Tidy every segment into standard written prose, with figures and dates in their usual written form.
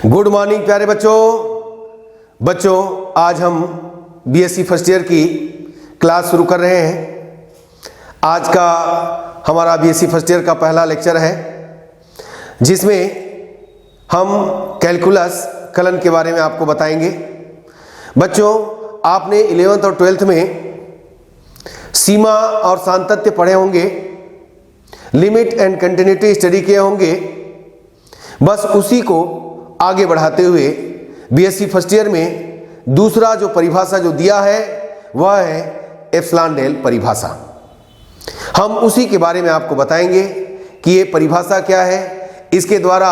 Good morning प्यारे बच्चों आज हम बीएससी फर्स्ट ईयर की क्लास शुरू कर रहे हैं। आज का हमारा बीएससी फर्स्ट ईयर का पहला लेक्चर है जिसमें हम कैलकुलस कलन के बारे में आपको बताएंगे। बच्चों, आपने 11th और 12th में सीमा और सातत्य पढ़े होंगे, लिमिट एंड कंटिन्यूटी स्टडी किए होंगे। बस उसी को आगे बढ़ाते हुए बीएससी फर्स्ट ईयर में दूसरा जो परिभाषा जो दिया है वह है एप्सिलॉन डेल परिभाषा। हम उसी के बारे में आपको बताएंगे कि ये परिभाषा क्या है, इसके द्वारा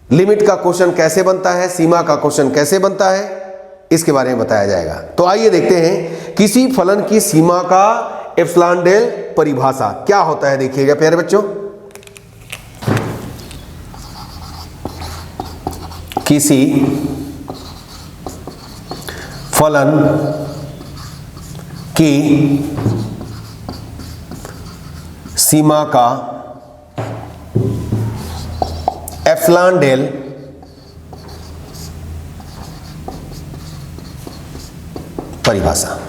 लिमिट का क्वेश्चन कैसे बनता है, सीमा का क्वेश्चन कैसे बनता है, इसके बारे में बताया जाएगा। तो आइए देखते हैं किसी फलन की सीमा का एप्सिलॉन डेल परिभाषा क्या होता है। देखिएगा प्यारे बच्चों, किसी फलन की सीमा का एप्सिलॉन डेल परिभाषा।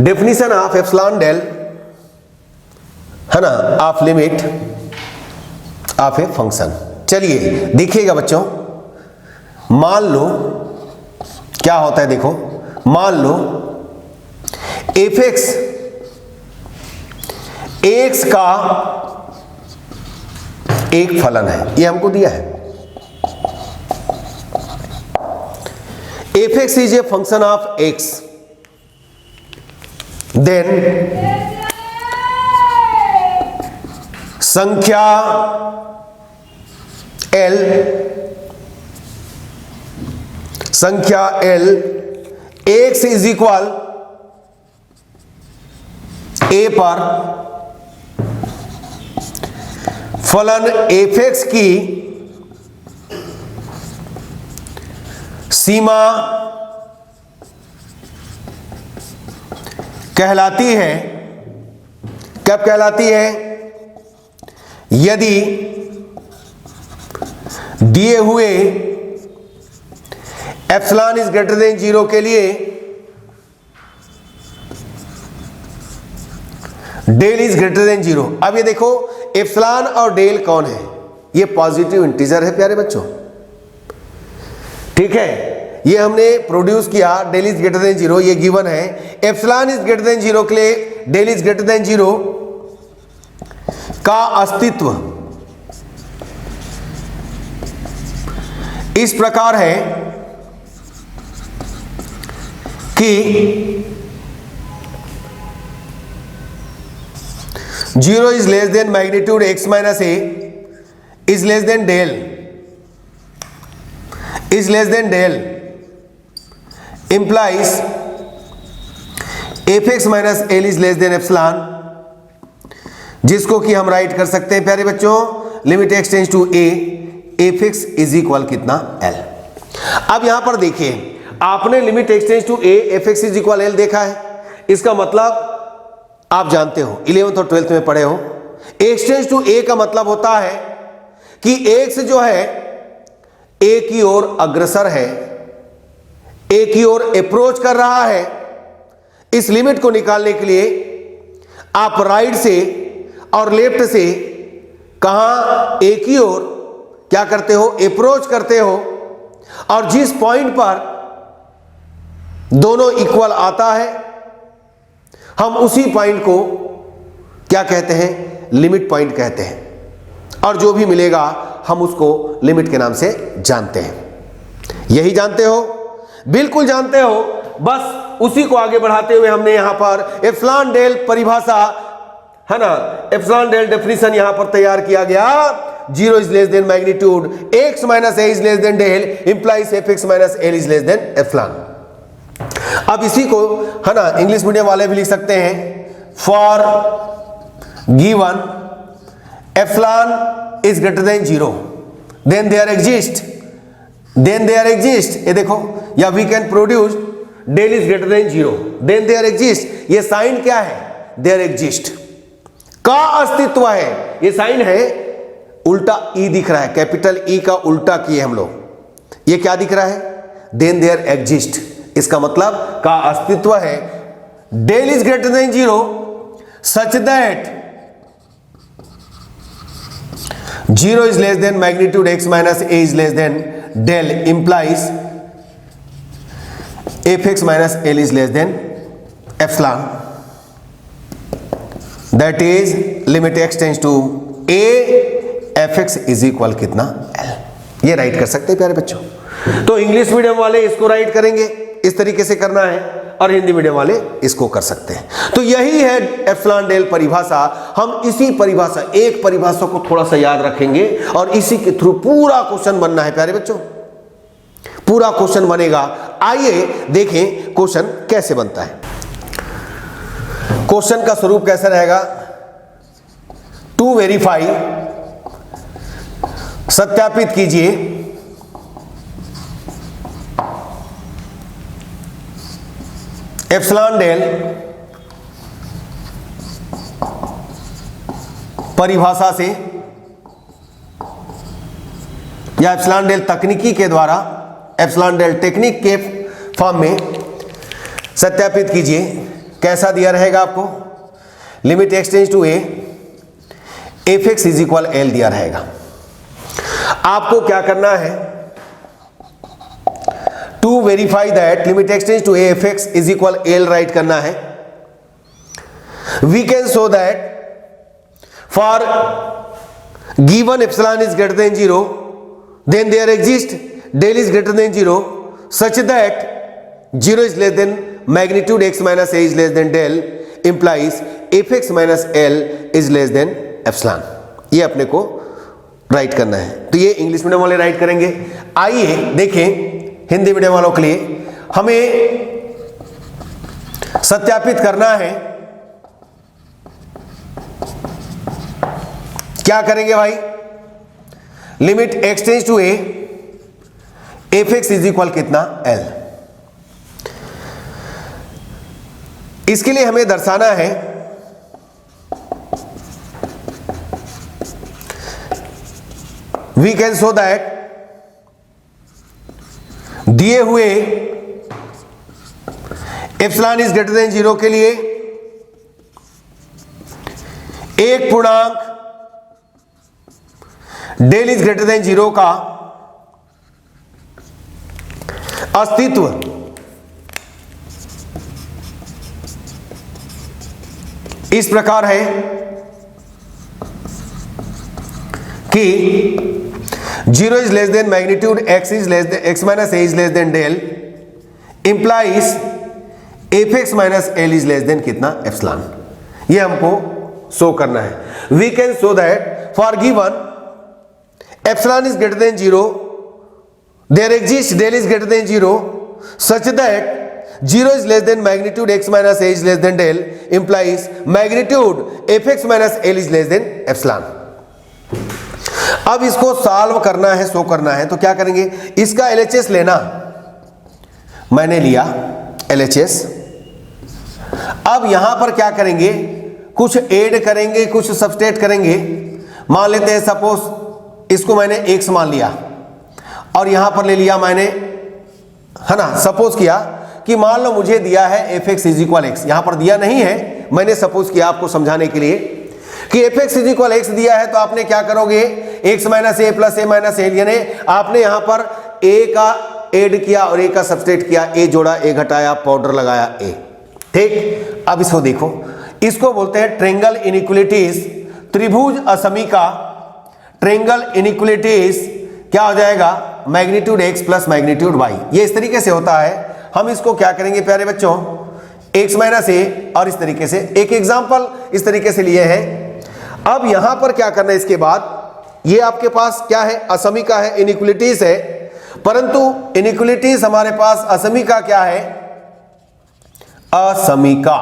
डेफिनेशन ऑफ एप्सिलॉन डेल है ना, of limit of a function. चलिए देखिएगा बच्चों, मान लो क्या होता है। देखो, मान लो एफ एक्स का एक फलन है, ये हमको दिया है। F x is a function of x, then संख्या L x is equal a पर फलन एफ एक्स की सीमा कहलाती है। कब कहलाती है? यदि दिए हुए एप्सिलॉन इज ग्रेटर देन 0 के लिए डेल इज ग्रेटर देन 0। अब ये देखो, एप्सिलॉन और डेल कौन है? ये पॉजिटिव इंटीजर है प्यारे बच्चों, ठीक है। ये हमने प्रोड्यूस किया, डेल इज ग्रेटर देन 0, ये गिवन है। एप्सिलॉन इज ग्रेटर देन 0 के लिए डेल इज ग्रेटर देन 0 का अस्तित्व इस प्रकार है कि 0 is less than magnitude x minus a is less than del implies f x minus l is less than epsilon, जिसको कि हम राइट कर सकते हैं प्यारे बच्चों, limit x tends to a, f x is equal कितना l। अब यहां पर देखिए, आपने limit x tends to a, f x is equal l देखा है। इसका मतलब आप जानते हो, 11th और 12th में पढ़े हो, x टेंड्स टू a का मतलब होता है कि x जो है a की ओर अग्रसर है, a की ओर अप्रोच कर रहा है। इस लिमिट को निकालने के लिए आप राइट से और लेफ्ट से कहां a की ओर क्या करते हो? अप्रोच करते हो, और जिस पॉइंट पर दोनों इक्वल आता है हम उसी पॉइंट को क्या कहते हैं? लिमिट पॉइंट कहते हैं। और जो भी मिलेगा हम उसको लिमिट के नाम से जानते हैं। यही जानते हो? बिल्कुल जानते हो। बस उसी को आगे बढ़ाते हुए हमने यहां पर एप्सिलॉन डेल परिभाषा है ना, एप्सिलॉन डेल डेफिनेशन यहां पर तैयार किया गया। 0 is less than magnitude x minus a is less than del implies f x minus l is less than epsilon. अब इसी को है ना इंग्लिश मीडियम वाले भी लिख सकते हैं, for given epsilon is greater than 0 then there exist, ये देखो, या we can produce del is greater than 0 then there exist. ये साइन क्या है? देयर एग्जिस्ट का अस्तित्व है। ये साइन है उल्टा ई दिख रहा है, कैपिटल ई का उल्टा किए हम लोग, ये क्या दिख रहा है? देन देयर एग्जिस्ट, इसका मतलब का अस्तित्व है। Del is greater than 0 such that 0 is less than magnitude x minus a is less than del implies fx minus l is less than epsilon, that is limit x tends to a fx is equal कितना l। ये write कर सकते हैं प्यारे बच्चों। तो English medium वाले इसको राइट करेंगे, इस तरीके से करना है, और हिंदी मीडियम वाले इसको कर सकते हैं। तो यही है एप्सिलॉन डेल परिभाषा। हम इसी परिभाषा, एक परिभाषा को थोड़ा सा याद रखेंगे और इसी के थ्रू पूरा क्वेश्चन बनना है प्यारे बच्चों, पूरा क्वेश्चन बनेगा। आइए देखें क्वेश्चन कैसे बनता है। क्वेश्चन का स्वरूप कैसा रहेगा? टू वेरीफाई, सत्यापित कीजिए एप्सिलॉन डेल परिभाषा से या एप्सिलॉन डेल तकनीकी के द्वारा, एप्सिलॉन डेल टेक्निक के फॉर्म में सत्यापित कीजिए। कैसा दिया रहेगा आपको? Limit x tends to a fx is equal l दिया रहेगा। आपको क्या करना है? To verify that limit x tends to a fx is equal l write करना है। We can show that for given epsilon is greater than 0 then there exist del is greater than 0 such that 0 is less than magnitude x minus a is less than del implies fx minus l is less than epsilon. ये अपने को right करना है। तो ये English medium वाले write करेंगे। आइए देखें हिंदी मीडियम वालों के लिए हमें सत्यापित करना है। क्या करेंगे भाई? Limit x tends to a fx is equal कितना l। इसके लिए हमें दर्शाना है वी कैन शो दैट दिए हुए एप्सिलॉन इज ग्रेटर देन 0 के लिए एक पूर्णांक डेल इज ग्रेटर देन 0 का अस्तित्व इस प्रकार है कि 0 is less than magnitude x is less than x minus a is less than del implies fx minus l is less than कितना एप्सिलॉन। ये हमको शो करना है। We can show that for given epsilon is greater than 0 there exist del is greater than 0 such that 0 is less than magnitude x minus a is less than del implies magnitude fx minus l is less than epsilon. अब इसको solve करना है, show करना है, तो क्या करेंगे? इसका LHS लेना, मैंने लिया LHS। अब यहां पर क्या करेंगे? कुछ ऐड करेंगे, कुछ सब्सट्रैक्ट करेंगे। मान लेते हैं सपोज इसको मैंने x मान लिया और यहां पर ले लिया मैंने, है ना, सपोज किया कि मान लो मुझे दिया है fx इज इक्वल x, यहां पर दिया नहीं है, मैंने सपोज किया आपको समझाने के लिए कि fx इज इक्वल x दिया है। तो आपने क्या करोगे? x minus a plus a minus a, यानी आपने यहां पर a का ऐड किया और a का सब्सट्रैक्ट किया, a जोड़ा a घटाया, पाउडर लगाया a। ठीक, अब इसको देखो, इसको बोलते हैं ट्रेंगल इनइक्वालिटीज, त्रिभुज असमीका। ट्रेंगल इनइक्वालिटीज क्या हो जाएगा? Magnitude x plus magnitude y। ये इस तरीके से होता है। हम इसको क्या करेंगे प्यारे बच्चों? x माइनस a, और इस तरीके से एक एग्जाम्पल इस तरीके से लिए हैं। अब यहां पर क्या करना है? इसके बाद ये आपके पास क्या है? असमीका है, इनइक्वालिटीज है, परंतु इनइक्वालिटीज हमारे पास असमीका क्या है? असमीका।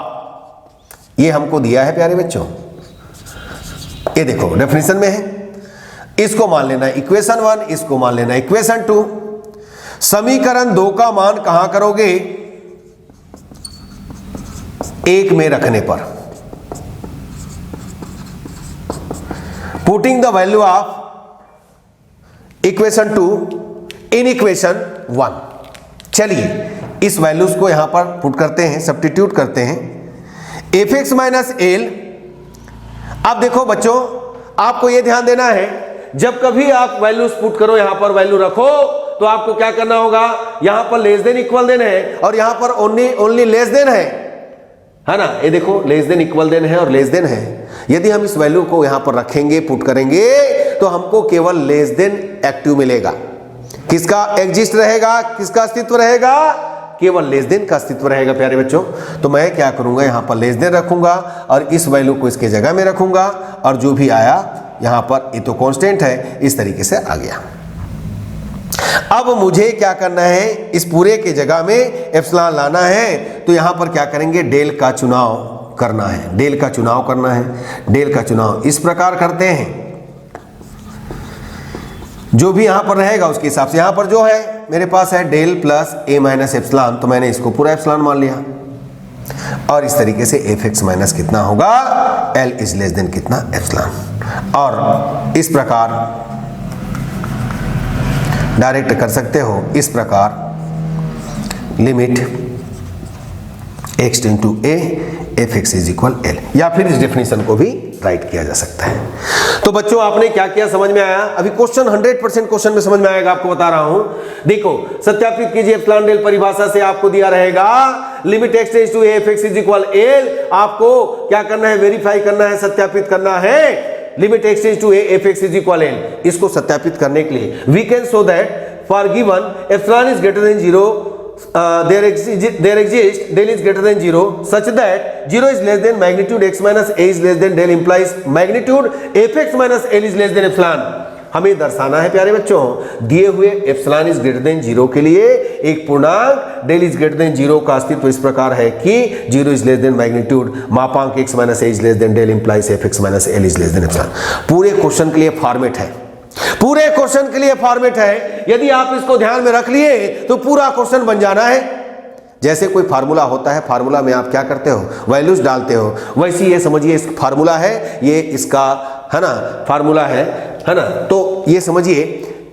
ये हमको दिया है प्यारे बच्चों, ये देखो डेफिनेशन में है। इसको मान लेना इक्वेशन 1, इसको मान लेना इक्वेशन 2। समीकरण 2 का मान कहां करोगे? 1 में रखने पर। Putting the value of equation 2 in equation 1। चलिए इस वैल्यूज को यहां पर पुट करते हैं, सब्स्टिट्यूट करते हैं। F x minus L. अब देखो बच्चों, आपको यह ध्यान देना है, जब कभी आप वैल्यूज पुट करो, यहां पर वैल्यू रखो, तो आपको क्या करना होगा, यहां पर लेस देन इक्वल देन है और यहां पर ओनली लेस देन है ना। ये देखो लेस देन इक्वल देन है और लेस देन है। यदि हम इस वैल्यू को यहां पर रखेंगे, पुट करेंगे, तो हमको केवल लेस देन एक्टिव मिलेगा। किसका एग्जिस्ट रहेगा, किसका अस्तित्व रहेगा, केवल लेस देन का अस्तित्व रहेगा प्यारे बच्चों। तो मैं क्या करूंगा, यहां पर लेस देन रखूंगा और इस वैल्यू को इसके जगह में रखूंगा और जो भी आया यहां पर, ये तो कांस्टेंट है, इस तरीके से आ गया। अब मुझे क्या करना है, इस पूरे के जगह में एप्सिलॉन लाना है, तो यहां पर क्या करेंगे, डेल का चुनाव करना है। डेल का चुनाव करना है। डेल का चुनाव इस प्रकार करते हैं, जो भी यहां पर रहेगा उसके हिसाब से। यहां पर जो है मेरे पास है del plus a minus epsilon, तो मैंने इसको पूरा एप्सिलॉन मान लिया और इस तरीके से एफ एक्स माइनस कितना होगा, एल इज लेस देन कितना, एप्सिलॉन। और इस प्रकार डायरेक्ट कर सकते हो, इस प्रकार limit x tend to a f x is equal l, या फिर इस डेफिनेशन को भी राइट किया जा सकता है। तो बच्चों आपने क्या किया, समझ में आया? अभी क्वेश्चन 100% क्वेश्चन में समझ में आएगा, आपको बता रहा हूं। देखो सत्यापित कीजिए, एप्सिलॉन डेल परिभाषा से आपको दिया रहेगा limit x tends to a f x is equal l. आपको क्या करना है, वेरीफाई करना है, सत्यापित करना है। Limit x tends to a f x is equal l, इसको सत्यापित करने के लिए we can show that for given epsilon is greater than 0, there exists del is greater than 0 such that 0 is less than magnitude x minus a is less than del implies magnitude fx minus l is less than epsilon। हमें दर्शाना है प्यारे बच्चों, दिए हुए epsilon is greater than 0 के लिए एक पूर्णांक डेल इज ग्रेटर देन 0 का अस्तित्व इस प्रकार है कि 0 इज लेस देन मैग्नीट्यूड मापांक x minus a is less than del implies fx minus l is less than epsilon. पूरे क्वेश्चन के लिए फॉर्मेट है, पूरे क्वेश्चन के लिए फॉर्मेट है। यदि आप इसको ध्यान में रख लिए तो पूरा क्वेश्चन बन जाना है। जैसे कोई फार्मूला होता है, फार्मूला में आप क्या करते हो, वैल्यूज डालते हो, वैसे ये समझिए इस फार्मूला है, ये इसका है ना फार्मूला है ना। तो ये समझिए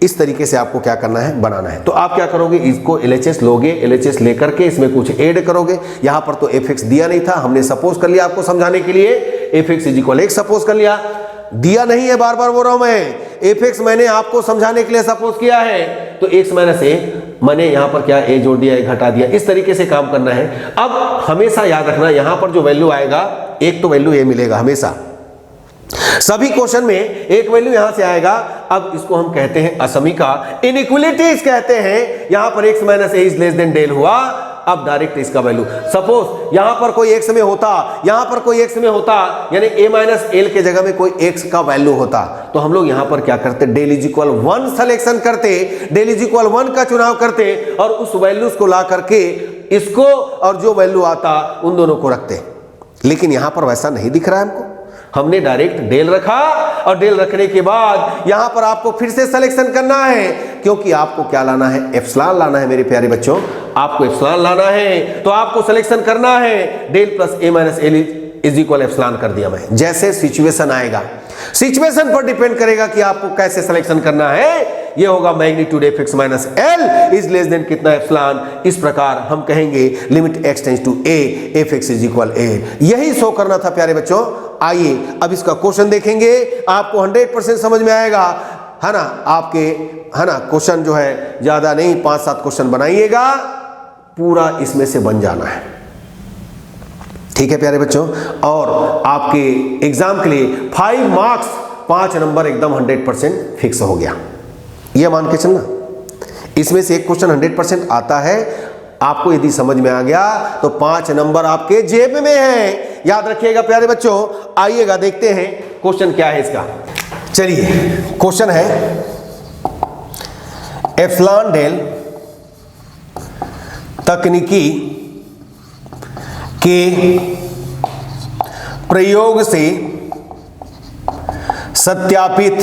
इस तरीके से आपको क्या करना है, बनाना है। तो आप क्या करोगे, इसको LHS लोगे, LHS लेकर के इसमें कुछ ऐड करोगे। यहां पर तो fx दिया नहीं था, हमने सपोज कर लिया आपको समझाने के लिए, fx is equal x suppose कर लिया। दिया नहीं है, बार बार बोल रहा हूं मैं, fx मैंने आपको समझाने के लिए सपोज किया है, तो x माइनस a मैंने यहां पर क्या a जोड़ दिया, a घटा दिया, इस तरीके से काम करना है। अब हमेशा याद रखना, यहां पर जो वैल्यू आएगा, एक तो वैल्यू a मिलेगा हमेशा, सभी क्वेश्चन में एक वैल्यू यहां से आएगा। अब इसको हम कहते हैं असमीका, इनइक्वालिटीज कहते हैं। यहां पर x minus a is less than del हुआ। अब डायरेक्ट इसका वैल्यू, सपोज यहां पर कोई x में होता, यहां पर कोई x में होता, यानी a माइनस एल के जगह में कोई x का वैल्यू होता, तो हम लोग यहां पर क्या करते, डेल इज इक्वल 1 सिलेक्शन करते, डेल इज इक्वल 1 का चुनाव करते और उस वैल्यूज को ला करके इसको और जो वैल्यू आता उन दोनों को रखते। लेकिन यहां पर वैसा नहीं दिख रहा है हमको, हमने डायरेक्ट डेल रखा और डेल रखने के बाद यहां पर आपको फिर से सिलेक्शन करना है, क्योंकि आपको क्या लाना है, एप्सिलॉन लाना है मेरे प्यारे बच्चों, आपको एप्सिलॉन लाना है। तो आपको सिलेक्शन करना है, del plus a minus l is equal epsilon कर दिया मैं। जैसे सिचुएशन आएगा, सिचुएशन पर डिपेंड करेगा कि आपको कैसे सिलेक्शन करना है। ये होगा magnitude f x minus l is less than कितना, एप्सिलॉन। इस प्रकार हम कहेंगे limit x tends to a f x is equal a. यही शो करना था प्यारे बच्चों। आइए अब इसका क्वेश्चन देखेंगे, आपको 100% समझ में आएगा, है ना। आपके है ना क्वेश्चन जो है ज्यादा नहीं, 5-7 क्वेश्चन बनाइएगा, पूरा इसमें से बन जाना है, ठीक है प्यारे बच्चों। और आपके एग्जाम के लिए 5 मार्क्स 5 नंबर एकदम 100% फिक्स हो गया, ये मान के चलना। इसमें से एक क्वेश्चन 100% आता है, आपको यदि समझ में आ गया तो 5 नंबर आपके जेब में है, याद रखिएगा प्यारे बच्चों। आइएगा देखते हैं क्वेश्चन क्या है इसका। चलिए क्वेश्चन है एप्सिलॉन डेल तकनीकी के प्रयोग से सत्यापित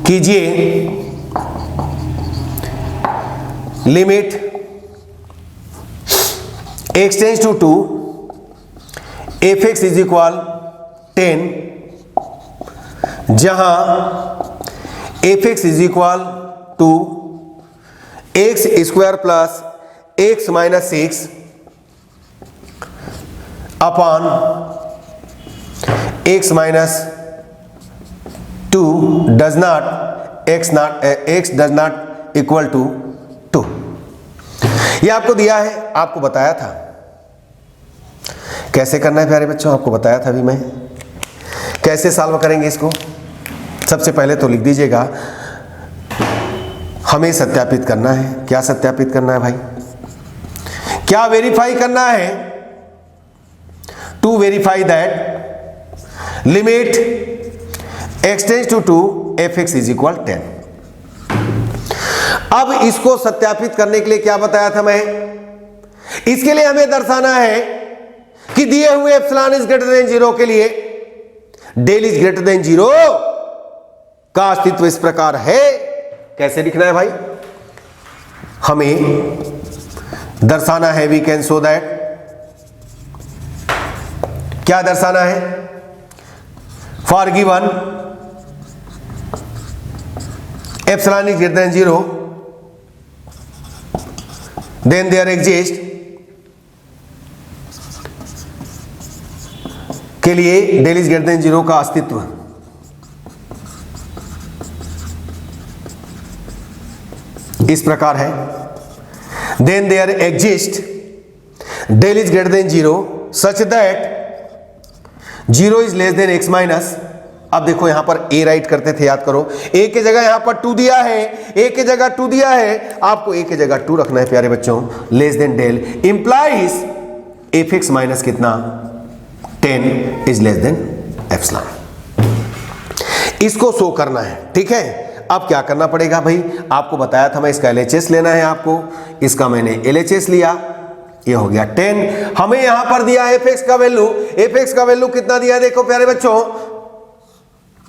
कीजिए limit x tends to 2 f x is equal 10, जहां f x is equal to x square plus x minus 6 upon x minus 2 does not x does not equal to 2। ये आपको दिया है, आपको बताया था कैसे करना है प्यारे बच्चों, आपको बताया था अभी मैं। कैसे सॉल्व करेंगे इसको? सबसे पहले तो लिख दीजिएगा, हमें सत्यापित करना है। क्या सत्यापित करना है भाई? क्या वेरीफाई करना है? To verify that limit x tends to 2 f x is equal 10। अब इसको सत्यापित करने के लिए क्या बताया था मैं? इसके लिए हमें दर्शाना है कि दिए हुए एप्सिलॉन इज ग्रेटर देन 0 के लिए डेल इज ग्रेटर देन 0 का अस्तित्व इस प्रकार है। कैसे लिखना है भाई? हमें दर्शाना है, वी कैन शो दैट, क्या दर्शाना है? For given epsilon is greater than 0 then there exist के लिए डेल इज ग्रेटर देन 0 का अस्तित्व। इस प्रकार है, then there exist del is greater than 0 such that 0 is less than x minus. अब देखो यहां पर a राइट करते थे, याद करो, a की जगह यहां पर 2 दिया है, a की जगह 2 दिया है, आपको a की जगह 2 रखना है प्यारे बच्चों। Less than del implies f x minus कितना 10 इज लेस देन एप्सिलॉन। इसको शो करना है, ठीक है। अब क्या करना पड़ेगा भाई? आपको बताया था मैं, इसका LHS लेना है आपको, इसका मैंने LHS लिया, ये हो गया 10। हमें यहां पर दिया एफ एक्स का वैल्यू, एफ एक्स का वैल्यू कितना दिया देखो प्यारे बच्चों,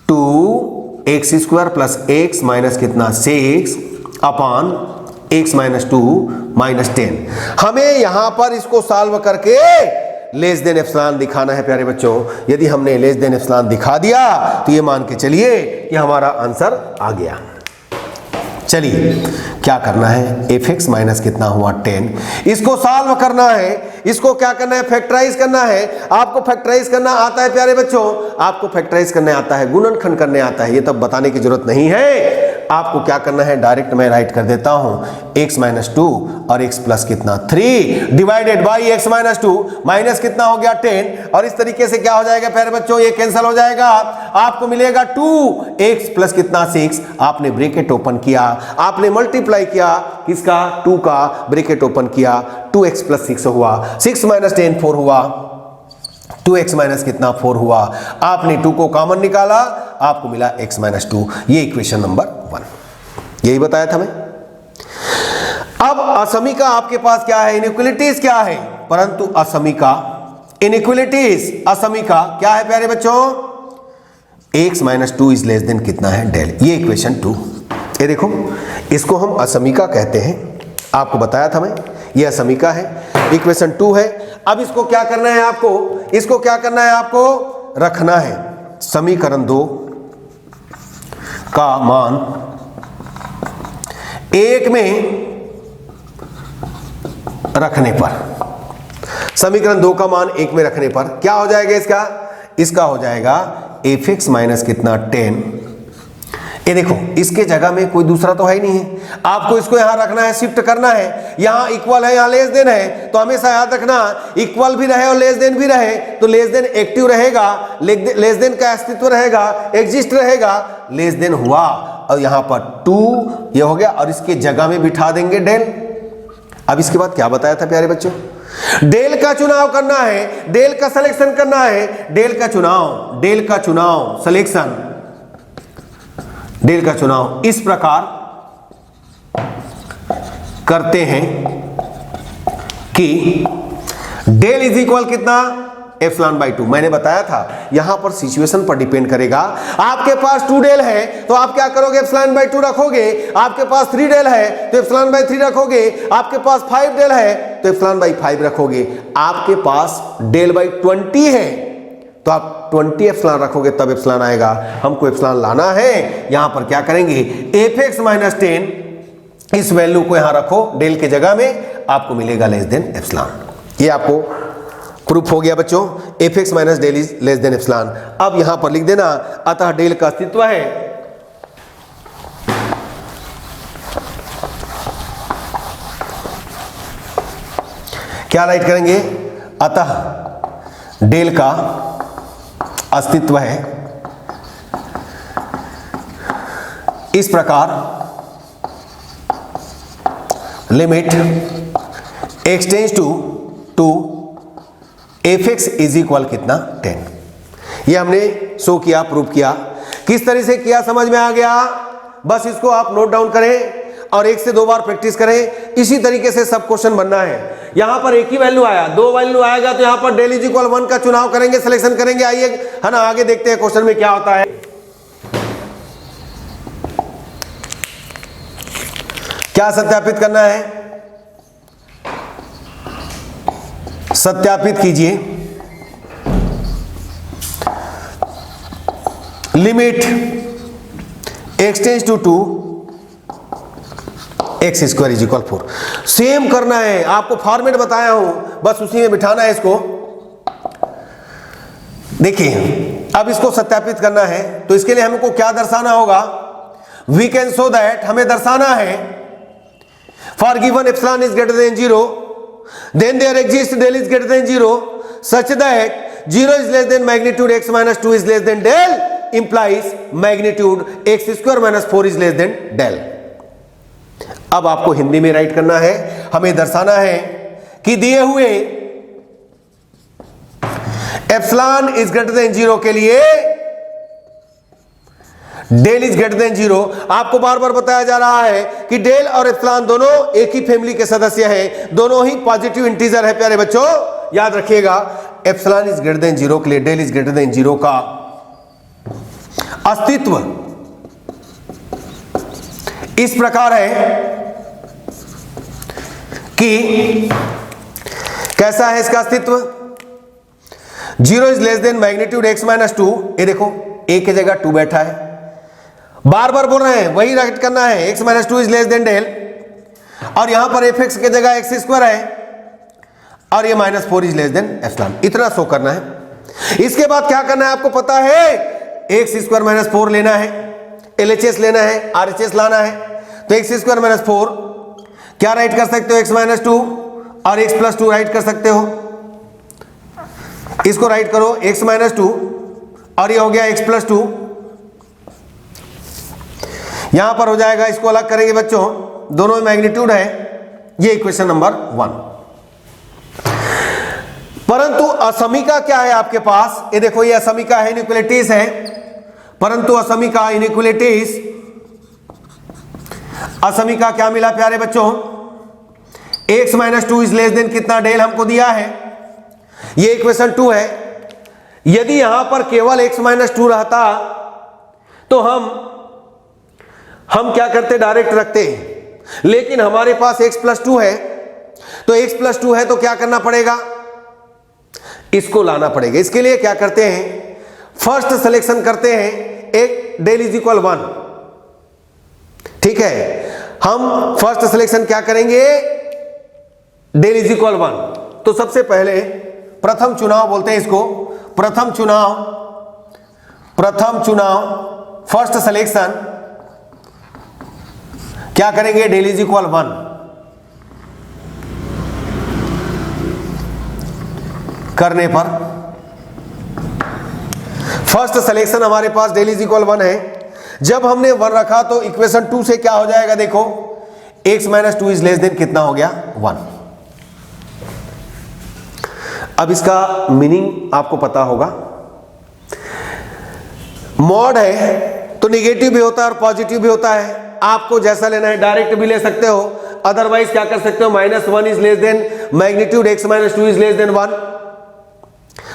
2x square plus x minus कितना 6 अपॉन x माइनस 2 माइनस 10। हमें यहां पर इसको सॉल्व करके लेस देन एप्सिलॉन दिखाना है प्यारे बच्चों। यदि हमने लेस देन एप्सिलॉन दिखा दिया तो ये मान के चलिए कि हमारा आंसर आ गया। चलिए क्या करना है, एफ एक्स माइनस कितना हुआ 10, इसको सॉल्व करना है, इसको क्या करना है, फैक्टराइज करना है। आपको फैक्टराइज करना आता है प्यारे बच्चों, आपको फैक्टराइज करने आता है, गुणनखंड करने आता है, ये तब बताने की जरूरत नहीं है। आपको क्या करना है, डायरेक्ट मैं राइट कर देता हूं, x माइनस 2 और x प्लस कितना 3 divided by x minus 2 minus कितना हो गया 10, और इस तरीके से क्या हो जाएगा प्यारे बच्चों, ये कैंसिल हो जाएगा, आपको मिलेगा 2x प्लस कितना 6। आपने ब्रैकेट ओपन किया, आपने मल्टीप्लाई किया किसका, 2 का, ब्रैकेट ओपन किया, 2x प्लस 6 हुआ, 6 माइनस 10 4 हुआ, 2x माइनस कितना 4 हुआ। आपने 2 को कॉमन निकाला, आपको मिला x माइनस 2। ये इक्वेशन नंबर 1, यही बताया था मैं। अब असमीका आपके पास क्या है, इनइक्वालिटीज क्या है, परंतु असमीका इनइक्वालिटीज असमीका क्या है प्यारे बच्चों, x minus 2 is less than कितना है डेल। ये इक्वेशन 2, ये देखो, इसको हम असमीका कहते हैं, आपको बताया था मैं, ये असमीका है, इक्वेशन 2 है। अब इसको क्या करना है आपको, इसको क्या करना है आपको, रखना है समीकरण 2 का मान 1 में रखने पर, समीकरण 2 का मान 1 में रखने पर क्या हो जाएगा इसका, इसका हो जाएगा एफ एक्स माइनस कितना 10। ये देखो, इसके जगह में कोई दूसरा तो है ही नहीं है, आपको इसको यहां रखना है, शिफ्ट करना है, यहां इक्वल है, यहां लेस देन है, तो हमेशा याद रखना इक्वल भी रहे और लेस देन भी रहे तो लेस देन एक्टिव रहेगा, लेस देन का अस्तित्व रहेगा, एग्जिस्ट रहेगा, लेस देन हुआ और यहां पर 2 ये हो गया और इसके जगह में बिठा देंगे डेल। अब इसके बाद क्या बताया था प्यारे बच्चों, डेल का चुनाव करना है, डेल का सिलेक्शन करना है, डेल का चुनाव, डेल का चुनाव सिलेक्शन, डेल का चुनाव इस प्रकार करते हैं कि डेल इज इक्वल कितना एप्सिलॉन बाई 2। मैंने बताया था यहां पर सिचुएशन पर डिपेंड करेगा। आपके पास 2 डेल है तो आप क्या करोगे, एप्सिलॉन बाई 2 रखोगे, आपके पास 3 डेल है तो एप्सिलॉन बाई 3 रखोगे, आपके पास 5 डेल है तो एप्सिलॉन बाई 5 रखोगे, आपके पास डेल बाई 20 है तो आप 20 एप्सिलॉन रखोगे तब एप्सिलॉन आएगा। हमको एप्सिलॉन लाना है, यहां पर क्या करेंगे, fx माइनस 10 इस वैल्यू को यहां रखो डेल के जगह में, आपको मिलेगा लेस देन एप्सिलॉन। ये आपको प्रूफ हो गया बच्चों, fx minus del is less than epsilon. अब यहां पर लिख देना अतः डेल का अस्तित्व है, क्या राइट करेंगे, अतः डेल का अस्तित्व है इस प्रकार limit x tends to fx is equal कितना 10। ये हमने शो किया, प्रूव किया। किस तरह से किया समझ में आ गया, बस इसको आप नोट डाउन करें और एक से दो बार प्रैक्टिस करें। इसी तरीके से सब क्वेश्चन बनना है। यहां पर एक ही वैल्यू आया, दो वैल्यू आएगा तो यहां पर डेल इज इक्वल 1 का चुनाव करेंगे, सिलेक्शन करेंगे। आइए है ना, आगे देखते हैं क्वेश्चन में क्या होता है। क्या सत्यापित करना है, सत्यापित कीजिए। Limit x tends to x square is equal 4। Same करना है, आपको फॉर्मेट बताया हूं, बस उसी में बिठाना है इसको। देखिए अब इसको सत्यापित करना है तो इसके लिए हमको क्या दर्शाना होगा, वी कैन शो दैट, हमें दर्शाना है for given epsilon is greater than 0 then there exist del is greater than 0 such that 0 is less than magnitude x minus 2 is less than del implies magnitude x square minus 4 is less than del. अब आपको हिंदी में right करना है, हमें दर्शाना है कि दिए हुए एप्सिलॉन इज ग्रेटर देन 0 के लिए डेल इज ग्रेटर देन 0। आपको बार बार बताया जा रहा है कि डेल और एप्सिलॉन दोनों एक ही फैमिली के सदस्य हैं, दोनों ही पॉजिटिव इंटीजर है। प्यारे बच्चों याद रखिएगा, एप्सिलॉन इज ग्रेटर देन 0 के लिए डेल इज ग्रेटर देन 0 का अस्तित्व इस प्रकार है कि कैसा है इसका अस्तित्व, 0 is less than magnitude x minus 2। ये देखो a की जगह 2 बैठा है, बार बार बोल रहे हैं वही राइट करना है, x minus 2 is less than del, और यहां पर fx की जगह x स्क्वायर है और ये minus 4 is less than epsilon, इतना शो करना है। इसके बाद क्या करना है आपको पता है, x स्क्वायर माइनस 4 लेना है, LHS लेना है, RHS लाना है। तो x स्क्वायर माइनस 4 क्या राइट कर सकते हो, x माइनस 2 और x प्लस 2 राइट कर सकते हो। इसको राइट करो x माइनस 2 और ये हो गया x प्लस 2, यहां पर हो जाएगा, इसको अलग करेंगे बच्चों, दोनों में मैग्नीट्यूड है। ये इक्वेशन नंबर 1। परंतु असमीका क्या है आपके पास, ये देखो ये असमीका है, इनइक्वालिटीज है, परंतु असमीका इनइक्वालिटीज, असमीका क्या मिला प्यारे बच्चों, x minus 2 is less than कितना डेल हमको दिया है, ये इक्वेशन 2 है। यदि यहां पर केवल x माइनस 2 रहता तो हम क्या करते, डायरेक्ट रखते हैं, लेकिन हमारे पास x प्लस 2 है, तो x प्लस 2 है तो क्या करना पड़ेगा, इसको लाना पड़ेगा। इसके लिए क्या करते हैं, फर्स्ट सिलेक्शन करते हैं, एक डेल इज इक्वल 1, ठीक है। हम फर्स्ट सिलेक्शन क्या करेंगे, डेल इज इक्वल 1। तो सबसे पहले प्रथम चुनाव बोलते हैं इसको, प्रथम चुनाव फर्स्ट सिलेक्शन क्या करेंगे, डेल इज इक्वल 1 करने पर फर्स्ट सिलेक्शन हमारे पास डेल इज इक्वल 1 है। जब हमने 1 रखा तो इक्वेशन 2 से क्या हो जाएगा, देखो x minus 2 is less than कितना हो गया, 1। अब इसका मीनिंग आपको पता होगा, मॉड है तो निगेटिव भी होता है और पॉजिटिव भी होता है, आपको जैसा लेना है डायरेक्ट भी ले सकते हो, अदरवाइज क्या कर सकते हो, -1 is less than magnitude x minus 2 is less than 1,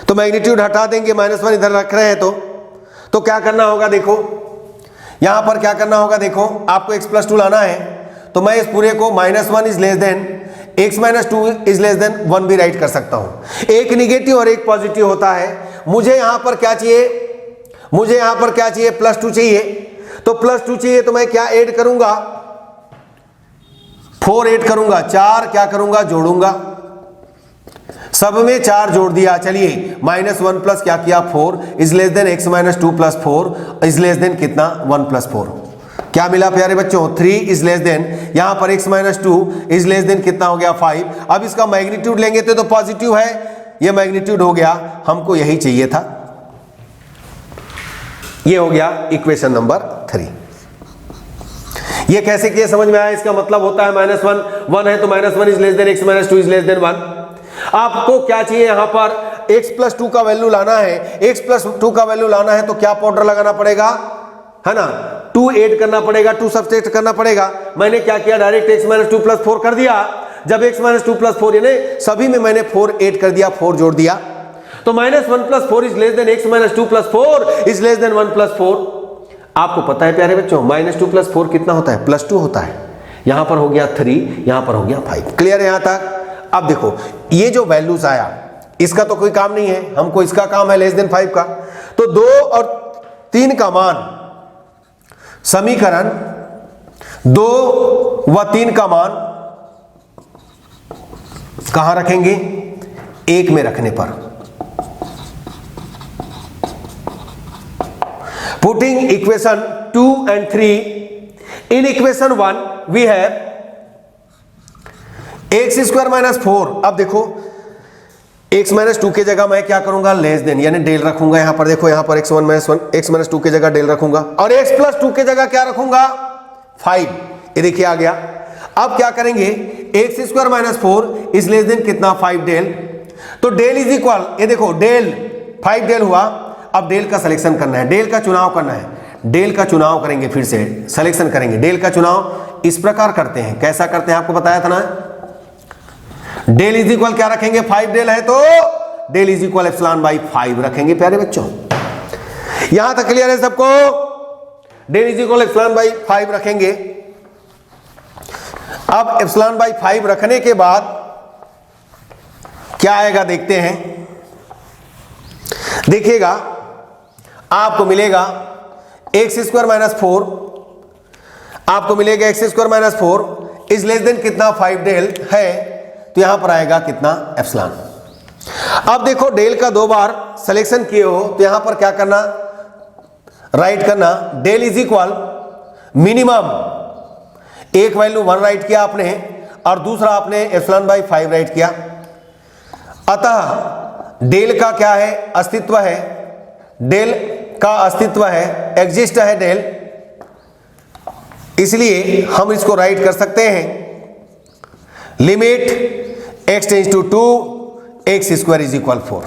तो मैग्नीट्यूड हटा देंगे, -1 इधर रख रहे हैं तो क्या करना होगा, देखो यहां पर क्या करना होगा, देखो आपको x प्लस 2 लाना है, तो मैं इस पूरे को -1 is less than x minus 2 is less than 1 भी राइट कर सकता हूं। एक निगेटिव और एक पॉजिटिव होता है, मुझे यहां पर क्या चाहिए, मुझे यहां पर क्या चाहिए, +2 चाहिए। तो +2 चाहिए तो मैं क्या ऐड करूंगा, 4 ऐड करूंगा, 4 क्या करूंगा, जोड़ूंगा, सब में 4 जोड़ दिया। चलिए -1 प्लस क्या किया 4 is less than x - 2 + 4 is less than कितना 1 + 4। क्या मिला प्यारे बच्चों, 3 इज लेस देन, यहां पर x - 2 इज लेस देन कितना हो गया 5। अब इसका मैग्नीट्यूड लेंगे तो पॉजिटिव है, ये मैग्नीट्यूड हो गया, हमको यही चाहिए था। ये हो गया इक्वेशन नंबर 3। ये कैसे किए समझ में आया, इसका मतलब होता है -1 1 है तो -1 is less than x - 2 is less than 1। आपको क्या चाहिए, यहां पर x + 2 का वैल्यू लाना है, x + 2 का वैल्यू लाना है तो क्या पाउडर लगाना पड़ेगा, है ना, 2 ऐड करना पड़ेगा, 2 सब्सट्रैक्ट करना पड़ेगा। मैंने क्या किया, डायरेक्ट x - 2 + 4 कर दिया। जब x - 2 + 4 यानी सभी में मैंने 4 ऐड कर दिया, 4 जोड़ दिया, तो -1 + 4 is less than x - 2 + 4 is less than 1 + 4। आपको पता है प्यारे बच्चों -2 + 4 कितना होता है, +2 होता है। यहां पर हो गया 3, यहां पर हो गया 5। क्लियर है यहां तक। अब देखो ये जो वैल्यूज आया इसका तो कोई काम नहीं है, हमको इसका काम है लेस देन 5 का। तो 2 और 3 का मान, समीकरण 2 व 3 का मान कहां रखेंगे, 1 में रखने पर। Putting equation 2 and 3 in equation 1 we have x² - 4। अब देखो x - 2 की जगह मैं क्या करूंगा, लेस देन यानी डेल रखूंगा। यहां पर देखो, यहां पर x - 2 की जगह डेल रखूंगा और x + 2 की जगह क्या रखूंगा 5। ये देखिए आ गया। अब क्या करेंगे, x² - 4 इज लेस देन कितना 5 डेल। तो डेल इज इक्वल, ये देखो डेल 5 डेल हुआ। अब डेल का सिलेक्शन करना है, डेल का चुनाव करना है, डेल का चुनाव करेंगे, फिर से सिलेक्शन करेंगे। डेल का चुनाव इस प्रकार करते हैं, कैसा करते हैं आपको बताया था ना, डेल इज इक्वल क्या रखेंगे, 5 डेल है तो डेल इज इक्वल ε/5 रखेंगे प्यारे बच्चों। यहां तक क्लियर है सबको, डेल इज इक्वल ε/5 रखेंगे। अब ε/5 रखने के बाद क्या आएगा देखते हैं, देखिएगा आपको मिलेगा x² - 4, आपको मिलेगा x² - 4 इज लेस देन कितना 5 डेल है, तो यहां पर आएगा कितना एप्सिलॉन। अब देखो डेल का 2 बार सिलेक्शन किए हो तो यहां पर क्या करना, राइट करना, डेल इज इक्वल मिनिमम, एक वैल्यू 1 राइट किया आपने और दूसरा आपने ε/5 राइट किया। अतः डेल का क्या है, अस्तित्व है, डेल का अस्तित्व है, एग्जिस्ट है डेल, इसलिए हम इसको राइट कर सकते हैं limit x tends to 2 x² is equal 4।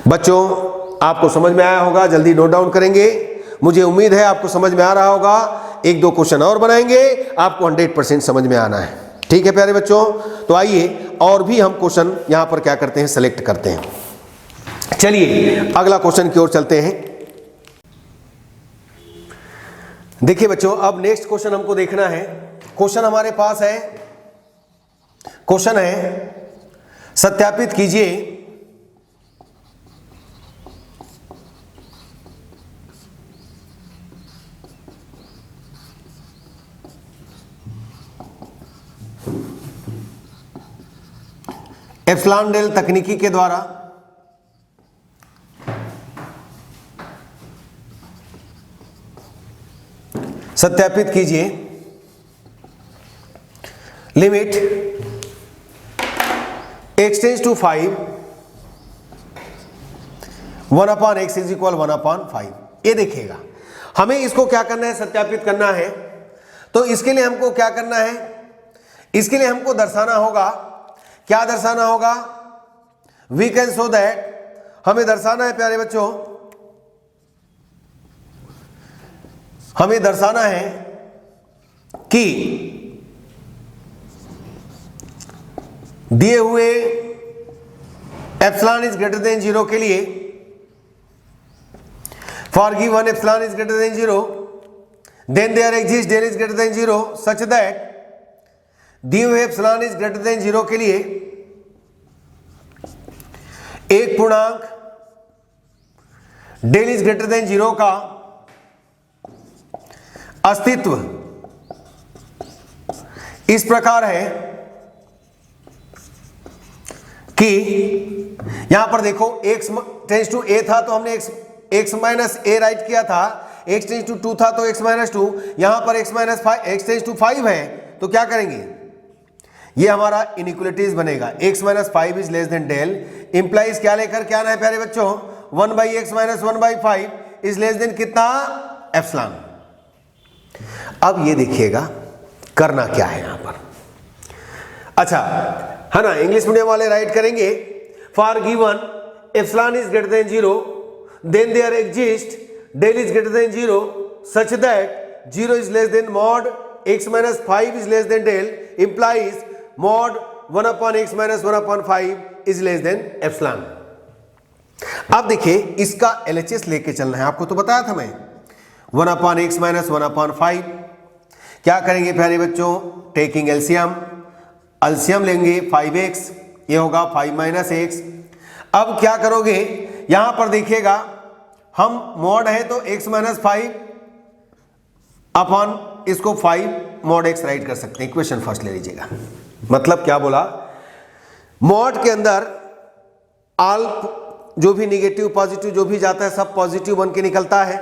बच्चों आपको समझ में आया होगा, जल्दी नोट डाउन करेंगे, मुझे उम्मीद है आपको समझ में आ रहा होगा। 1-2 क्वेश्चन और बनाएंगे, आपको 100% समझ में आना है। ठीक है प्यारे बच्चों, तो आइए और भी हम क्वेश्चन यहां पर क्या करते हैं, सेलेक्ट करते हैं। चलिए अगला क्वेश्चन की ओर चलते हैं। देखिए बच्चों, अब नेक्स्ट क्वेश्चन हमको देखना है। क्वेश्चन हमारे पास है, क्वेश्चन है सत्यापित कीजिए एप्सिलॉन डेल तकनीकी के द्वारा सत्यापित कीजिए limit x tends to 5 1/x is equal 1/5। ये देखिएगा, हमें इसको क्या करना है, सत्यापित करना है। तो इसके लिए हमको क्या करना है, इसके लिए हमको दर्शाना होगा, क्या दर्शाना होगा, वी कैन शो दैट, हमें दर्शाना है प्यारे बच्चों, हमें दर्शाना है कि दिए हुए एप्सिलॉन इज ग्रेटर देन 0 के लिए, for given epsilon is greater than 0 then there exist del is greater than 0 such that, दिए हुए एप्सिलॉन इज ग्रेटर देन 0 के लिए एक पूर्णांक डेल इज ग्रेटर देन 0 का अस्तित्व इस प्रकार है कि यहां पर देखो x टेंस टू a था तो हमने x माइनस a राइट किया था, x टेंस टू 2 था तो x माइनस 2, यहां पर x minus 5 x tends to 5 है तो क्या करेंगे, ये हमारा इनइक्वलिटीज बनेगा। x minus 5 is less than del implies क्या लेकर क्या आना है प्यारे बच्चों, 1/x minus 1/5 is less than कितना, एप्सिलॉन। अब ये देखिएगा करना क्या है यहां पर, अच्छा है ना, इंग्लिश मीडियम वाले राइट करेंगे for given epsilon is greater than 0 then there exist del is greater than 0 such that 0 is less than mod x minus 5 is less than del implies mod 1/x minus 1/5 is less than epsilon. अब देखिए इसका LHS लेके चलना है, आपको तो बताया था मैं 1/x माइनस 1/5। क्या करेंगे प्यारे बच्चों, टेकिंग एलसीएम, एलसीएम लेंगे 5x, ये होगा 5 माइनस x। अब क्या करोगे, यहां पर देखिएगा हम मॉड है तो x माइनस 5 अपॉन इसको 5 मॉड x राइट कर सकते हैं, इक्वेशन फर्स्ट ले लीजिएगा। मतलब क्या बोला, मॉड के अंदर ऑल जो भी निगेटिव पॉजिटिव जो भी जाता है सब पॉजिटिव बन के निकलता है।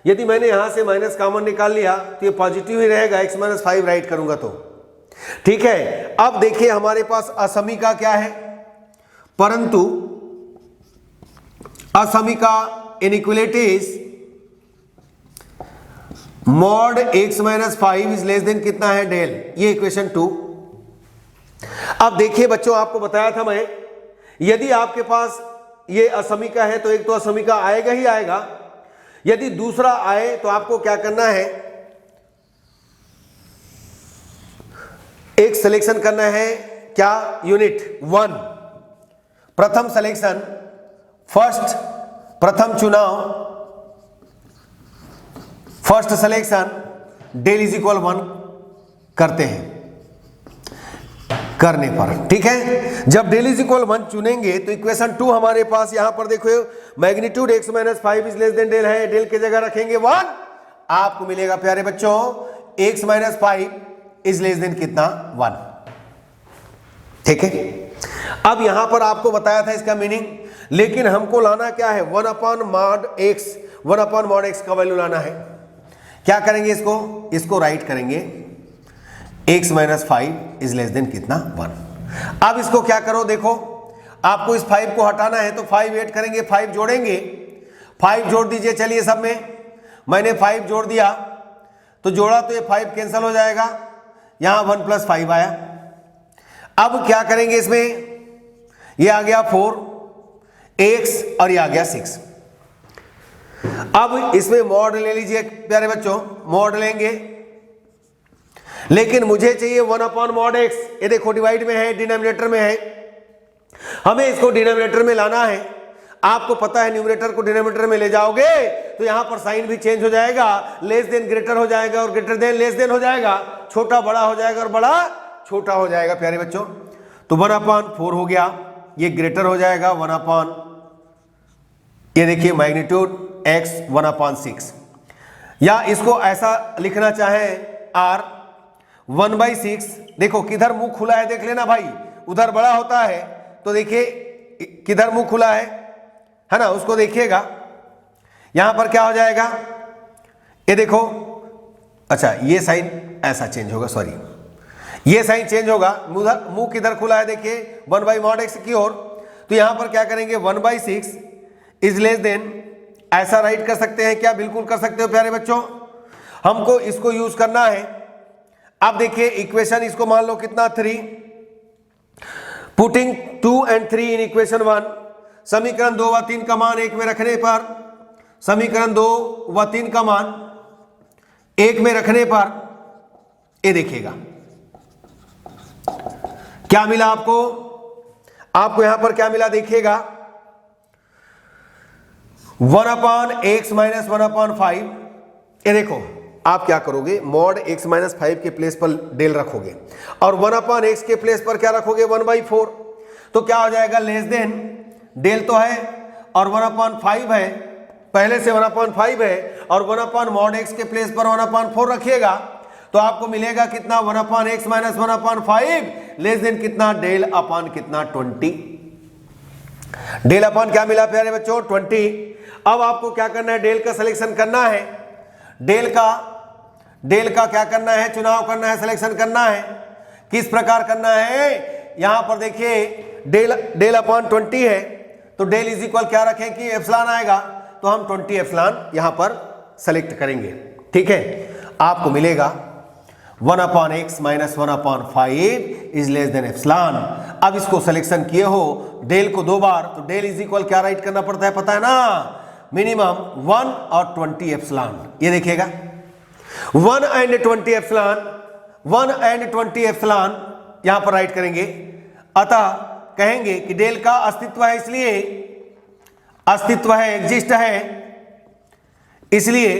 यदि मैंने यहां से माइनस कॉमन निकाल लिया तो ये पॉजिटिव ही रहेगा, x माइनस 5 राइट करूंगा तो ठीक है। अब देखिए हमारे पास असमीका क्या है, परंतु असमीका inequalities mod x minus 5 is less than कितना है, डेल, ये इक्वेशन 2। अब देखिए बच्चों आपको बताया था मैं, यदि आपके पास ये असमीका है तो एक तो असमीका आएगा ही आएगा, यदि दूसरा आए तो आपको क्या करना है, एक सिलेक्शन करना है, क्या, यूनिट 1, प्रथम सिलेक्शन, फर्स्ट, प्रथम चुनाव, first selection, del is equal 1 करते हैं करने पर, ठीक है। जब डेल इज इक्वल 1 चुनेंगे तो इक्वेशन 2 हमारे पास यहां पर देखो magnitude x minus 5 is less than del है, डेल की जगह रखेंगे 1, आपको मिलेगा प्यारे बच्चों x minus 5 is less than कितना, 1, ठीक है। अब यहां पर आपको बताया था इसका मीनिंग, लेकिन हमको लाना क्या है, 1/mod x का वैल्यू लाना है। क्या करेंगे, इसको राइट करेंगे x minus 5 is less than कितना, 1। अब इसको क्या करो, देखो आपको इस 5 को हटाना है तो 5 ऐड करेंगे, 5 जोड़ेंगे, 5 जोड़ दीजिए, चलिए सब में मैंने 5 जोड़ दिया तो जोड़ा तो ये 5 कैंसिल हो जाएगा, यहां 1 + 5 आया। अब क्या करेंगे, इसमें ये आ गया 4x और ये आ गया 6। अब इसमें मॉड ले लीजिए प्यारे बच्चों, मॉड लेंगे, लेकिन मुझे चाहिए 1/mod x, ये देखो डिवाइड में है, डिनोमिनेटर में है, हमें इसको डिनोमिनेटर में लाना है। आपको पता है न्यूमरेटर को डिनोमिनेटर में ले जाओगे तो यहां पर साइन भी चेंज हो जाएगा, लेस देन ग्रेटर हो जाएगा और ग्रेटर देन लेस देन हो जाएगा, छोटा बड़ा हो जाएगा और बड़ा छोटा हो जाएगा प्यारे बच्चों। तो 1/4 हो गया, ये ग्रेटर हो जाएगा 1/, ये देखिए मैग्नीट्यूड x 1/6, या इसको ऐसा लिखना चाहे r 1/6। देखो किधर मुंह खुला है देख लेना भाई, उधर बड़ा होता है तो देखिए किधर मुंह खुला है ना, उसको देखिएगा। यहां पर क्या हो जाएगा, ये देखो, अच्छा ये साइन ऐसा चेंज होगा, सॉरी ये साइन चेंज होगा, मुंह किधर खुला है देखिए 1/mod x की ओर, तो यहां पर क्या करेंगे 1/6 इज लेस देन, ऐसा राइट कर सकते हैं क्या, बिल्कुल कर सकते हो प्यारे बच्चों। हमको इसको यूज करना है। अब देखिए इक्वेशन इसको मान लो कितना 3, पुटिंग 2 and 3 इन इक्वेशन 1, समीकरण 2 व 3 का मान 1 में रखने पर, समीकरण 2 व 3 का मान 1 में रखने पर ये देखिएगा क्या मिला आपको यहां पर क्या मिला देखिएगा, 1/x माइनस 1/5। ये देखो आप क्या करोगे, मॉड x माइनस 5 के प्लेस पर डेल रखोगे और 1/x के प्लेस पर क्या रखोगे 1/4, तो क्या हो जाएगा लेस देन डेल तो है और 1/5 है, पहले से 1/5 है और 1/mod x के प्लेस पर 1/4 रखिएगा तो आपको मिलेगा कितना 1/x माइनस 1/5 लेस देन कितना डेल अपॉन कितना 20। डेल अपॉन क्या मिला प्यारे बच्चों 20। अब आपको क्या करना है डेल का सिलेक्शन करना है, डेल का क्या करना है चुनाव करना है, सिलेक्शन करना है। किस प्रकार करना है यहां पर देखिए डेल अपॉन 20 है तो डेल इज इक्वल क्या रखें कि एप्सिलॉन आएगा तो हम 20 एप्सिलॉन यहां पर सेलेक्ट करेंगे। ठीक है, आपको मिलेगा 1/x minus 1/5 is less than epsilon. अब इसको सिलेक्शन किए हो डेल को 2 बार तो डेल इज इक्वल क्या राइट करना पड़ता है पता है ना, मिनिमम 1 और 20 एप्सिलॉन। ये देखिएगा 1 एंड 20 एप्सिलॉन, 1 एंड 20 एप्सिलॉन यहां पर राइट करेंगे। अतः कहेंगे कि डेल का अस्तित्व है, इसलिए अस्तित्व है, एग्जिस्ट है, इसलिए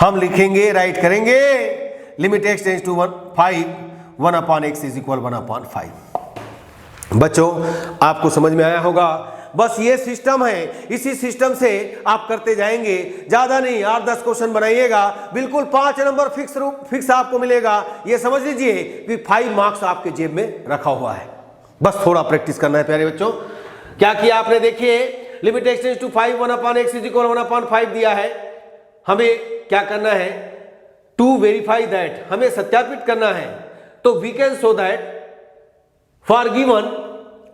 हम लिखेंगे राइट करेंगे limit x tends to 5 1/x is equal 1/5। बच्चों आपको समझ में आया होगा। बस ये सिस्टम है, इसी सिस्टम से आप करते जाएंगे, ज्यादा नहीं 8-10 क्वेश्चन बनाइएगा, बिल्कुल 5 नंबर फिक्स आपको मिलेगा। ये समझ लीजिए कि 5 मार्क्स आपके जेब में रखा हुआ है, बस थोड़ा प्रैक्टिस करना है प्यारे बच्चों। क्या किया आपने देखिए limit x tends to 5 1/x is equal 1/5 दिया है, हमें क्या करना है टू वेरीफाई दैट, हमें सत्यापित करना है। तो we can show that for given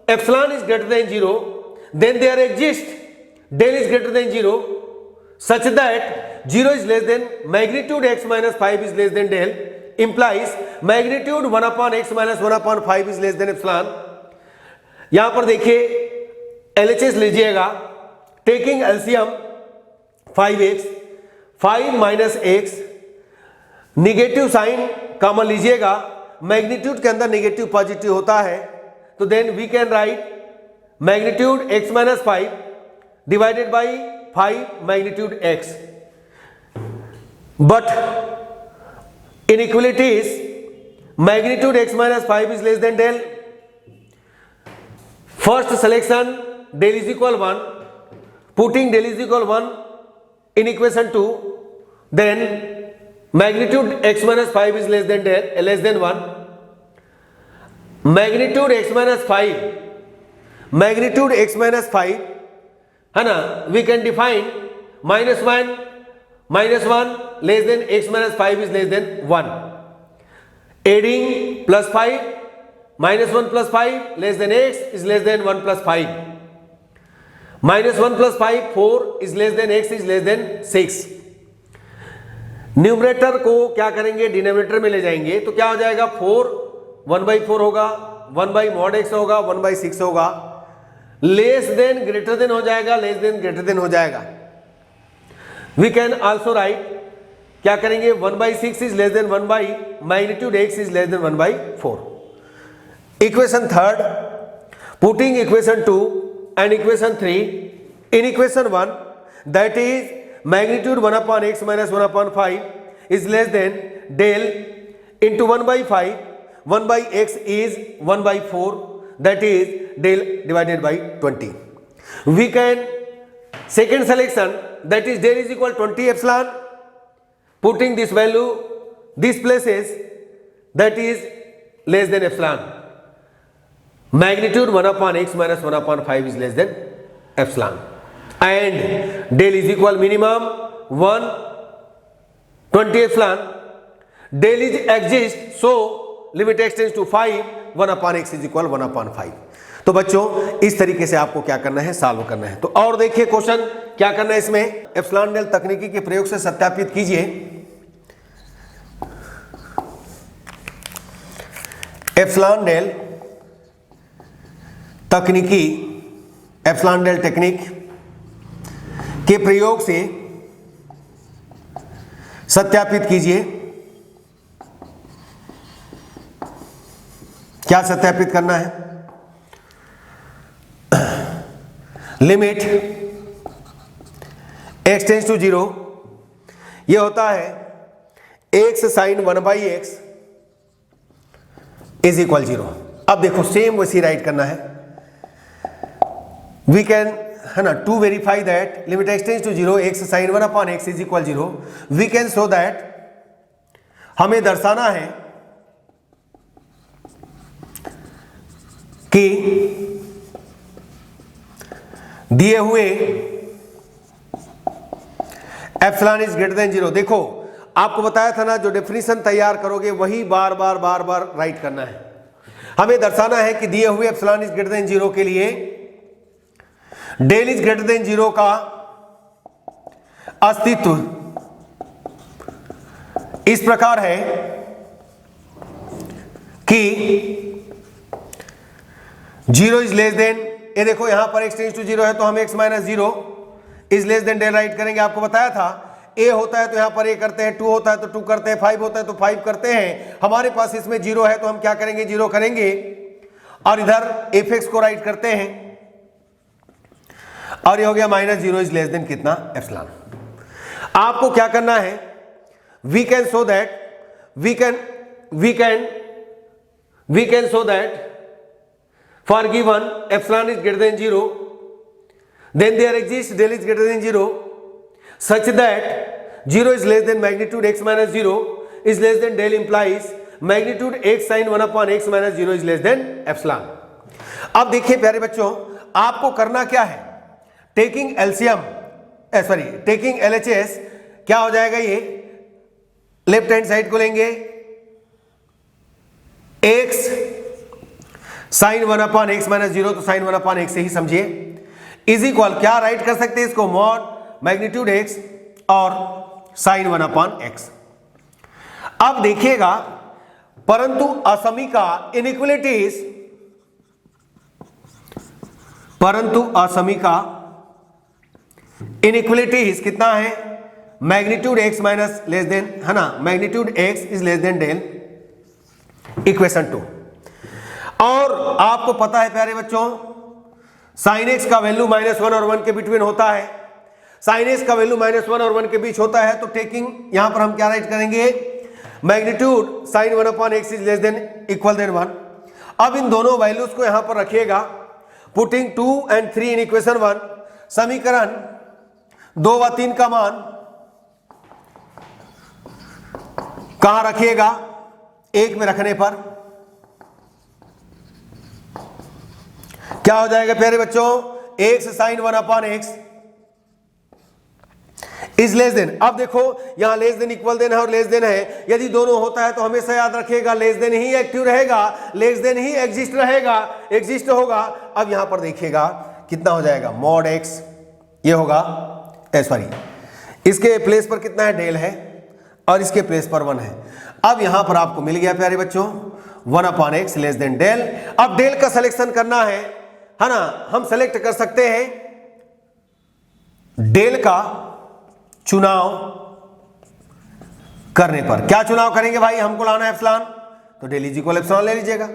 epsilon is greater than 0 then there exists del is greater than 0 such that 0 is less than magnitude x minus 5 is less than del implies magnitude 1/x minus 1/5 is less than epsilon। यहां पर देखिए LHS लीजिएगा, taking LCM 5x 5 minus x, negative sign common लीजिएगा, magnitude के अंदर negative positive होता है तो then we can write magnitude x minus 5 divided by 5 magnitude x, but inequality is magnitude x minus 5 is less than del। first selection del is equal 1, putting del is equal 1 in equation 2, then magnitude x minus 5 is less than del less than 1, magnitude x minus 5 magnitude x minus 5 है ना, we can define -1 less than x minus 5 is less than 1, adding +5 -1 + 5 less than x is less than 1 + 5, -1 + 5 4 is less than x is less than 6। Numerator को क्या करेंगे denominator में ले जाएंगे तो क्या हो जाएगा 4 1/4 होगा, 1/mod x होगा, 1/6 होगा, लेस देन ग्रेटर देन हो जाएगा, लेस देन ग्रेटर देन हो जाएगा। वी कैन ऑल्सो राइट क्या करेंगे 1/6 is less than 1 by magnitude x is less than 1/4। Equation third, putting equation 2 and equation 3 in equation 1 that is magnitude 1/x minus 1/5 is less than del into 1/5, 1/x is 1/4 that is del divided by 20। we can second selection that is del is equal 20 epsilon, putting this value this places that is less than epsilon, magnitude 1/x minus 1/5 is less than epsilon, and del is equal minimum 1 20 epsilon, del is exist so limit x tends to 5 1/x is equal 1/5। तो बच्चों इस तरीके से आपको क्या करना है solve करना है। तो और देखिए क्वेश्चन क्या करना है इसमें, एप्सिलॉन डेल तकनीकी के प्रयोग से सत्यापित कीजिए। एप्सिलॉन डेल तकनीकी, एप्सिलॉन डेल टेक्निक के प्रयोग से सत्यापित कीजिए। क्या सत्यापित करना है, लिमिट x टेंड्स टू 0 यह होता है x sign 1/x is equal 0। अब देखो सेम वैसी राइट करना है, वी कैन, है ना, to verify that limit x tends to 0 x sin 1 upon x is equal 0, we can show that, हमें दर्शाना है कि दिए हुए एप्सिलॉन इज ग्रेटर देन 0। देखो आपको बताया था ना, जो डेफिनेशन तैयार करोगे वही बार बार बार बार राइट करना है। हमें दर्शाना है कि दिए हुए एप्सिलॉन इज ग्रेटर देन 0 के लिए डेल इज ग्रेटर देन 0 का अस्तित्व इस प्रकार है कि 0 इज लेस देन, ये देखो यहां पर x टेंड्स टू 0 है तो हम x minus 0 is less than del write करेंगे। आपको बताया था a होता है तो यहां पर a करते हैं, 2 होता है तो 2 करते हैं, 5 होता है तो 5 करते हैं। हमारे पास इसमें 0 है तो हम क्या करेंगे, 0 करेंगे और इधर fx को राइट करते हैं और ये हो गया माइनस 0 इज लेस देन कितना, एप्सिलॉन। आपको क्या करना है, we can show that, we can show that for given epsilon is greater than 0, then there exists del is greater than 0 such that 0 is less than magnitude x minus 0 is less than del implies magnitude x sin 1 upon x minus 0 is less than epsilon। अब देखिए प्यारे बच्चों, आपको करना क्या है, taking LCM taking LHS, क्या हो जाएगा, ये लेफ्ट हैंड साइड को लेंगे, x sine 1 upon x minus 0, तो साइन 1 अपॉन एक्स से ही समझिए, इज इक्वल, क्या राइट कर सकते हैं इसको, मॉड मैग्नीट्यूड एक्स और साइन 1 अपॉन एक्स। अब देखिएगा, परंतु असमीका इनइक्वलिटीज, कितना है, magnitude x minus less than, है ना, magnitude x is less than del, equation 2। और आपको पता है प्यारे बच्चों, साइन एक्स का वैल्यू -1 और 1 के बिटवीन होता है, साइन एक्स का वैल्यू -1 और 1 के बीच होता है, तो टेकिंग यहां पर हम क्या राइट करेंगे, magnitude sine 1 upon x is less than equal than 1। अब इन दोनों वैल्यूज को यहां पर रखिएगा, पुटिंग 2 and 3 इन इक्वेशन 1, समीकरण 2 व 3 का मान कहां रखिएगा, 1 में रखने पर क्या हो जाएगा प्यारे बच्चों, x sine 1 upon x is less than. अब देखो यहां लेस देन इक्वल देन है और लेस देन है, यदि दोनों होता है तो हमेशा याद रखिएगा लेस देन ही एक्टिव रहेगा, लेस देन ही एग्जिस्ट रहेगा, एग्जिस्ट होगा। अब यहां पर देखिएगा कितना हो जाएगा, मॉड एक्स, ये होगा इसके प्लेस पर कितना है, डेल है, और इसके प्लेस पर 1 है। अब यहां पर आपको मिल गया प्यारे बच्चों 1 upon x less than del. अब डेल का सिलेक्शन करना है ना, हम सेलेक्ट कर सकते हैं डेल का चुनाव करने पर। क्या चुनाव करेंगे भाई, हमको लाना है एप्सिलॉन, तो डेल इज इक्वल एप्सिलॉन ले लीजिएगा।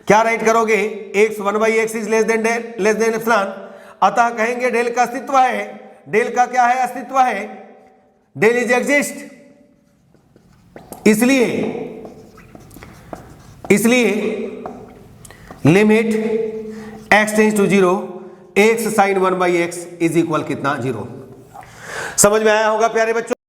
क्या राइट करोगे, x 1/x is less than del, less than epsilon, अतः कहेंगे डेल का अस्तित्व है, डेल का क्या है, अस्तित्व है, डेल इज एग्जिस्ट, इसलिए limit x tends to 0 x sin 1/x is equal कितना, 0। समझ में आया होगा प्यारे बच्चों।